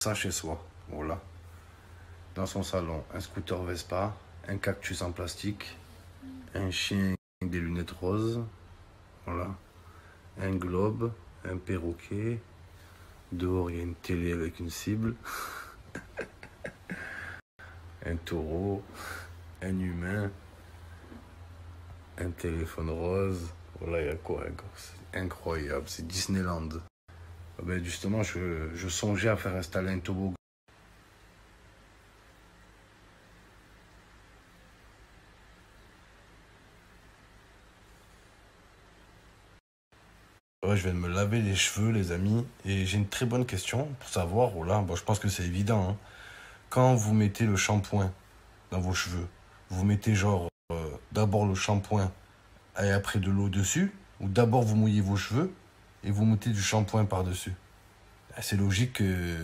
ça chez soi. Voilà. Dans son salon, un scooter Vespa, un cactus en plastique, un chien avec des lunettes roses. Voilà. Un globe, un perroquet. Dehors, il y a une télé avec une cible. Un taureau, un humain, un téléphone rose. Voilà, il y a quoi encore? C'est incroyable, c'est Disneyland. Ben justement, je songeais à faire installer un toboggan. Ouais, je vais me laver les cheveux, les amis. Et j'ai une très bonne question pour savoir. Voilà, bon, je pense que c'est évident, hein. Quand vous mettez le shampoing dans vos cheveux, vous mettez genre d'abord le shampoing et après de l'eau dessus, ou d'abord vous mouillez vos cheveux et vous mettez du shampoing par-dessus. C'est logique que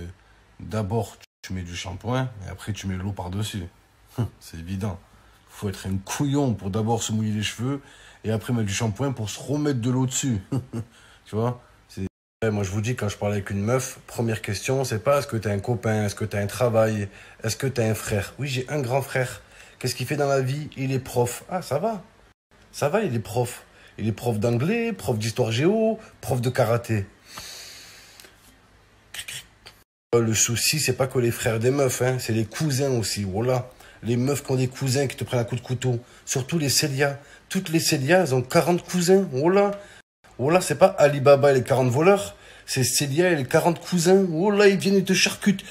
d'abord tu mets du shampoing et après tu mets l'eau par-dessus. C'est évident. Il faut être un couillon pour d'abord se mouiller les cheveux et après mettre du shampoing pour se remettre de l'eau dessus. Tu vois? Moi, je vous dis, quand je parle avec une meuf, première question, c'est pas est-ce que t'as un copain, est-ce que t'as un travail, est-ce que t'as un frère? Oui, j'ai un grand frère. Qu'est-ce qu'il fait dans la vie? Il est prof. Ah, ça va. Ça va, il est prof. Il est prof d'anglais, prof d'histoire géo, prof de karaté. Le souci, c'est pas que les frères des meufs, hein, c'est les cousins aussi. Voilà. Les meufs qui ont des cousins qui te prennent un coup de couteau. Surtout les Célia. Toutes les Célia, elles ont 40 cousins. Voilà. Voilà, c'est pas Alibaba et les 40 voleurs. C'est Célia et les 40 cousins. Voilà, ils viennent et te charcutent.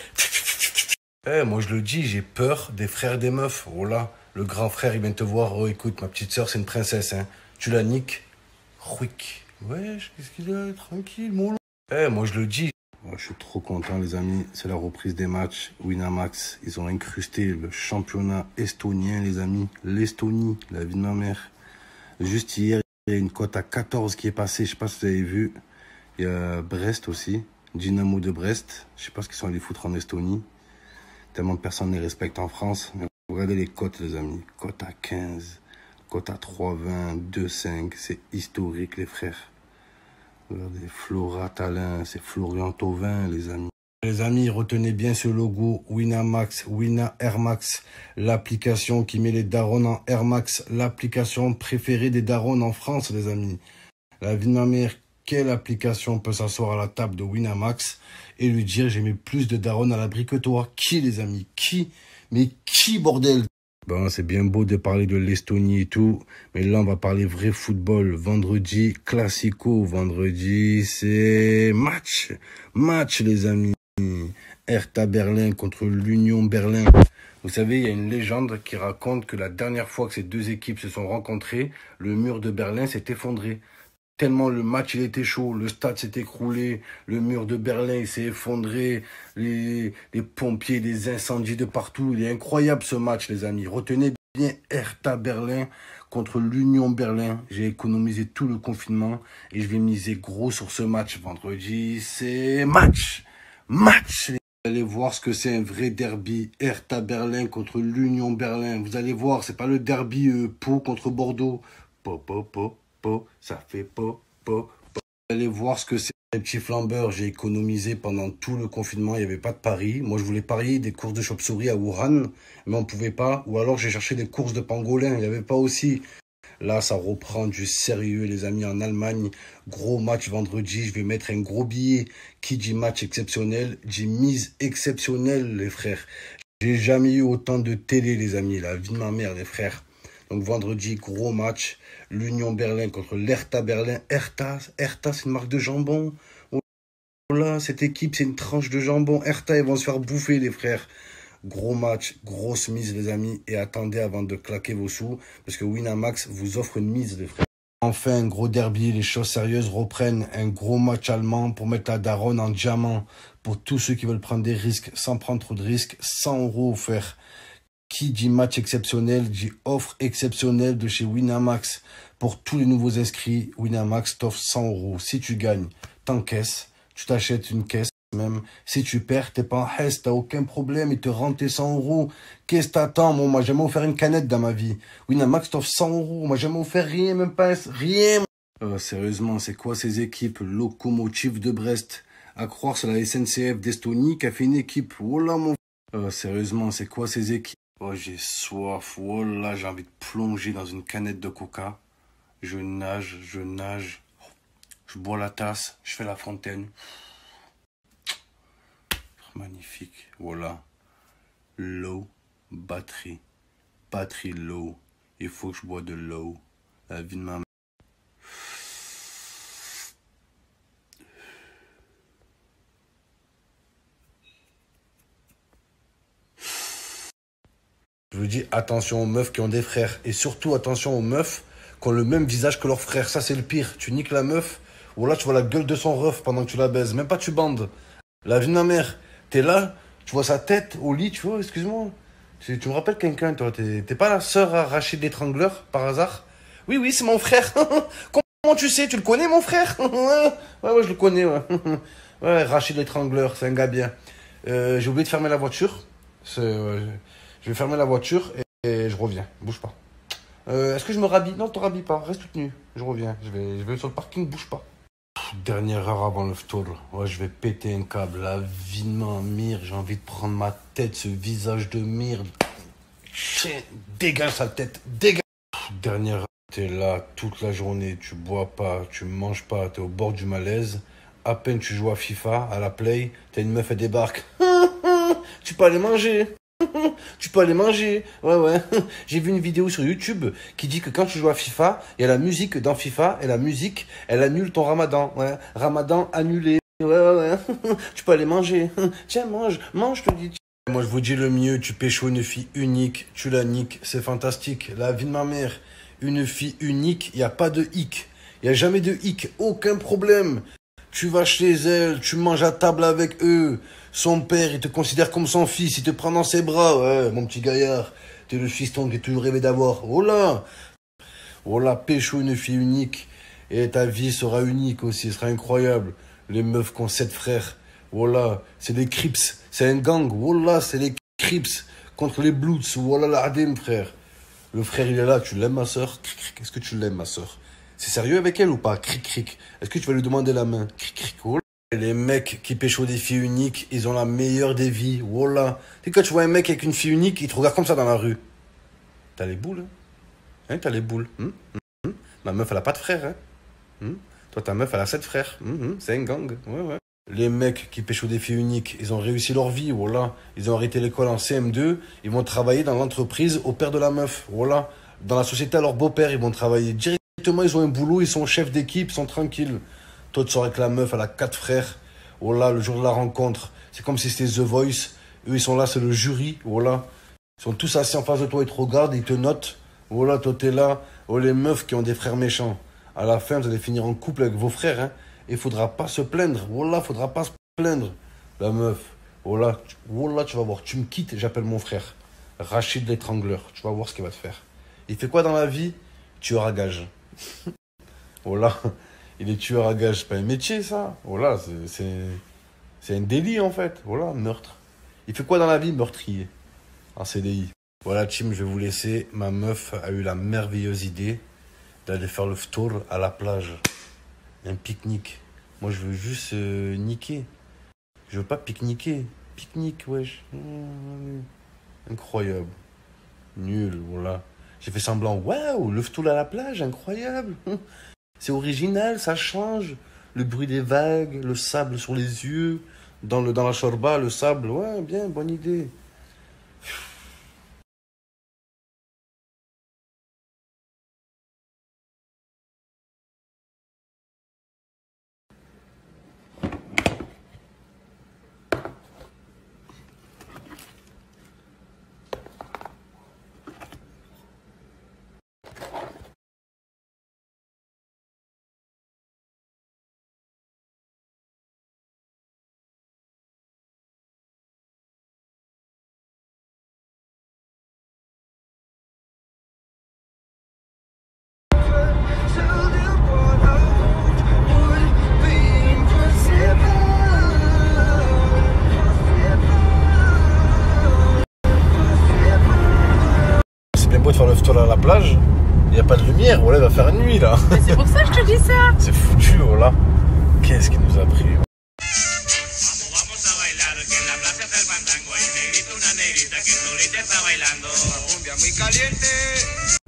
Moi, je le dis, j'ai peur des frères des meufs. Voilà. Le grand frère, il vient te voir. Oh, écoute, ma petite sœur, c'est une princesse, hein. Tu la niques. Rouic. Wesh, qu'est-ce qu'il a? Tranquille, mollo. Moi, je le dis. Moi, je suis trop content, les amis. C'est la reprise des matchs. Winamax, ils ont incrusté le championnat estonien, les amis. L'Estonie, la vie de ma mère. Juste hier, il y a une cote à 14 qui est passée. Je sais pas si vous avez vu. Il y a Brest aussi. Dynamo de Brest. Je sais pas ce qu'ils sont allés foutre en Estonie. Tellement de personnes les respectent en France. Mais regardez les cotes, les amis. Cote à 15. Cote à 3,20. 2,5. C'est historique, les frères. Regardez, Flora Talin, c'est Florian Thauvin, les amis. Les amis, retenez bien ce logo Winamax, Wina Air Max, l'application qui met les darons en Air Max, l'application préférée des darons en France, les amis. La vie de ma mère, quelle application peut s'asseoir à la table de Winamax et lui dire j'ai mis plus de darons à l'abri que toi? Qui, les amis? Qui? Mais qui, bordel? Bon, c'est bien beau de parler de l'Estonie et tout, mais là, on va parler vrai football. Vendredi, classico. Vendredi, c'est match. Match, les amis. Hertha Berlin contre l'Union Berlin. Vous savez, il y a une légende qui raconte que la dernière fois que ces deux équipes se sont rencontrées, le mur de Berlin s'est effondré. Tellement le match il était chaud, le stade s'est écroulé, le mur de Berlin il s'est effondré, les pompiers, des incendies de partout. Il est incroyable ce match, les amis. Retenez bien Hertha Berlin contre l'Union Berlin. J'ai économisé tout le confinement et je vais miser gros sur ce match. Vendredi, c'est match. Match. Vous allez voir ce que c'est un vrai derby. Hertha Berlin contre l'Union Berlin. Vous allez voir, c'est pas le derby Pau contre Bordeaux. Po, ça fait po. Vous allez voir ce que c'est. Les petits flambeurs, j'ai économisé pendant tout le confinement, il n'y avait pas de paris. Moi, je voulais parier des courses de chauve-souris à Wuhan, mais on ne pouvait pas. Ou alors, j'ai cherché des courses de pangolins, il n'y avait pas aussi. Là, ça reprend du sérieux, les amis, en Allemagne. Gros match vendredi, je vais mettre un gros billet. Qui dit match exceptionnel, dit mise exceptionnelle, les frères. J'ai jamais eu autant de télé, les amis. La vie de ma mère, les frères. Donc vendredi, gros match. L'Union Berlin contre l'Hertha Berlin. Hertha, c'est une marque de jambon. Oh là, cette équipe, c'est une tranche de jambon. Hertha, ils vont se faire bouffer, les frères. Gros match, grosse mise, les amis. Et attendez avant de claquer vos sous. Parce que Winamax vous offre une mise, les frères. Enfin, un gros derby, les choses sérieuses reprennent. Un gros match allemand pour mettre la daronne en diamant. Pour tous ceux qui veulent prendre des risques sans prendre trop de risques. 100 € offerts. Qui dit match exceptionnel, dit offre exceptionnelle de chez Winamax. Pour tous les nouveaux inscrits, Winamax t'offre 100 €. Si tu gagnes, t'encaisses. Tu t'achètes une caisse même. Si tu perds, t'es pas en hesse, t'as aucun problème. Ils te rendent tes 100 €. Qu'est-ce que t'attends? Moi, j'ai jamais offert une canette dans ma vie. Winamax t'offre 100 €. Moi, j'ai jamais offert rien, même pas rien. Sérieusement, c'est quoi ces équipes? Lokomotiv de Brest, À croire, c'est la SNCF d'Estonie qui a fait une équipe. Oh là, mon... sérieusement, c'est quoi ces équipes? Oh, j'ai soif. Oh là, j'ai envie de plonger dans une canette de coca. Je nage, je nage. Je bois la tasse, je fais la fontaine. Magnifique. Voilà. Low, batterie. Batterie low. Il faut que je bois de l'eau. La vie de ma mère. Je vous dis attention aux meufs qui ont des frères. Et surtout attention aux meufs qui ont le même visage que leurs frères. Ça c'est le pire. Tu niques la meuf. Ou là tu vois la gueule de son ref pendant que tu la baises. Même pas tu bandes. La vie de ma mère. T'es là. Tu vois sa tête au lit. Tu vois, excuse-moi. Tu me rappelles quelqu'un, toi. T'es pas la sœur à Rachid l'étrangleur, par hasard? Oui, oui, c'est mon frère. Comment tu sais? Tu le connais, mon frère? Ouais, je le connais, ouais. Ouais, Rachid l'étrangleur, c'est un gars bien. J'ai oublié de fermer la voiture. Je vais fermer la voiture et je reviens. Bouge pas. Est-ce que je me rhabille? Non, te rhabille pas. Reste toute nue. Je reviens. Je vais sur le parking, bouge pas. Dernière heure avant le tour. Ouais, je vais péter un câble. La vie de ma mire. J'ai envie de prendre ma tête, ce visage de mire. Dégage sa tête. Dégage. Dernière heure. T'es là toute la journée. Tu bois pas. Tu manges pas. T'es au bord du malaise. À peine tu joues à FIFA, à la Play. T'as une meuf, elle débarque. Tu peux aller manger. Tu peux aller manger. Ouais. J'ai vu une vidéo sur YouTube qui dit que quand tu joues à FIFA, il y a la musique dans FIFA et la musique, elle annule ton ramadan. Ouais. Ramadan annulé. Ouais. Tu peux aller manger. Tiens, mange, je te dis. Moi, je vous dis le mieux. Tu pécho une fille unique, tu la niques. C'est fantastique. La vie de ma mère. Une fille unique, il n'y a pas de hic. Il n'y a jamais de hic. Aucun problème. Tu vas chez elle, tu manges à table avec eux. Son père, il te considère comme son fils, il te prend dans ses bras. Ouais, mon petit gaillard, t'es le fiston que j'ai toujours rêvé d'avoir. Oh là, pécho une fille unique. Et ta vie sera unique aussi, ce sera incroyable. Les meufs qui ont 7 frères. Voilà, c'est des Crips, c'est un gang. Voilà, c'est les Crips contre les Bloods. Voilà l'Adem, frère. Le frère, il est là, tu l'aimes, ma soeur? Est-ce que tu l'aimes, ma soeur? C'est sérieux avec elle ou pas? Cric. Est-ce que tu vas lui demander la main? Cric. Oh là. Les mecs qui pécho des filles uniques, ils ont la meilleure des vies. Voilà. Et quand tu vois un mec avec une fille unique, il te regarde comme ça dans la rue. T'as les boules, hein? T'as les boules. Ma meuf, elle a pas de frère, hein? Toi, ta meuf, elle a 7 frères. C'est un gang. Ouais. Les mecs qui pécho des filles uniques, ils ont réussi leur vie, voilà. Ils ont arrêté l'école en CM2, ils vont travailler dans l'entreprise au père de la meuf, voilà. Dans la société à leur beau-père, ils vont travailler directement, ils ont un boulot, ils sont chefs d'équipe, ils sont tranquilles. Toi, tu saurais que la meuf, elle a 4 frères, voilà, le jour de la rencontre. C'est comme si c'était The Voice, eux, ils sont là, c'est le jury, voilà. Ils sont tous assis en face de toi, ils te regardent, ils te notent. Voilà, toi, t'es là. Oh, les meufs qui ont des frères méchants. À la fin, vous allez finir en couple avec vos frères, hein. Il faudra pas se plaindre. Voilà, faudra pas se plaindre. La meuf. Voilà, tu vas voir. Tu me quittes, j'appelle mon frère. Rachid l'étrangleur. Tu vas voir ce qu'il va te faire. Il fait quoi dans la vie? Tueur à gage. Voilà. Il est tueur à gage. C'est pas un métier, ça. Voilà, c'est un délit, en fait. Voilà, meurtre. Il fait quoi dans la vie? Meurtrier. En CDI. Voilà, team, je vais vous laisser. Ma meuf a eu la merveilleuse idée d'aller faire le tour à la plage. Un pique-nique. Moi, je veux juste niquer. Je veux pas pique-niquer. Pique-nique, wesh. Incroyable. Nul, voilà. J'ai fait semblant. Waouh, le ftoul à la plage, incroyable. C'est original, ça change. Le bruit des vagues, le sable sur les yeux. Dans la shorba, le sable. Ouais, bien, bonne idée. De faire le tour à la plage, il n'y a pas de lumière, voilà, il va faire nuit là. Mais c'est pour ça que je te dis ça. C'est foutu, voilà. Qu'est-ce qu'il nous a pris?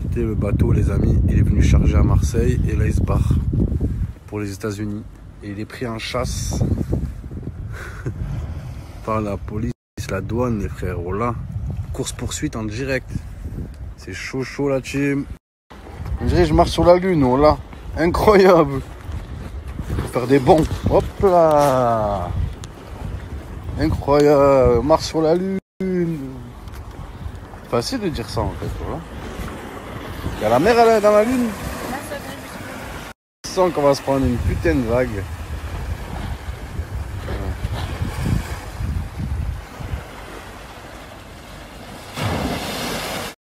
C'était le bateau, les amis, il est venu charger à Marseille et là il se barre pour les États-Unis. Et il est pris en chasse par la police, la douane, les frères. Oh là, course-poursuite en direct. C'est chaud, chaud la team. On dirait que je marche sur la lune, oh là. Incroyable. Faire des bonds. Hop là. Incroyable. On marche sur la lune. Facile de dire ça en fait, voilà. Il y a la mer dans la lune. Je sens qu'on va se prendre une putain de vague.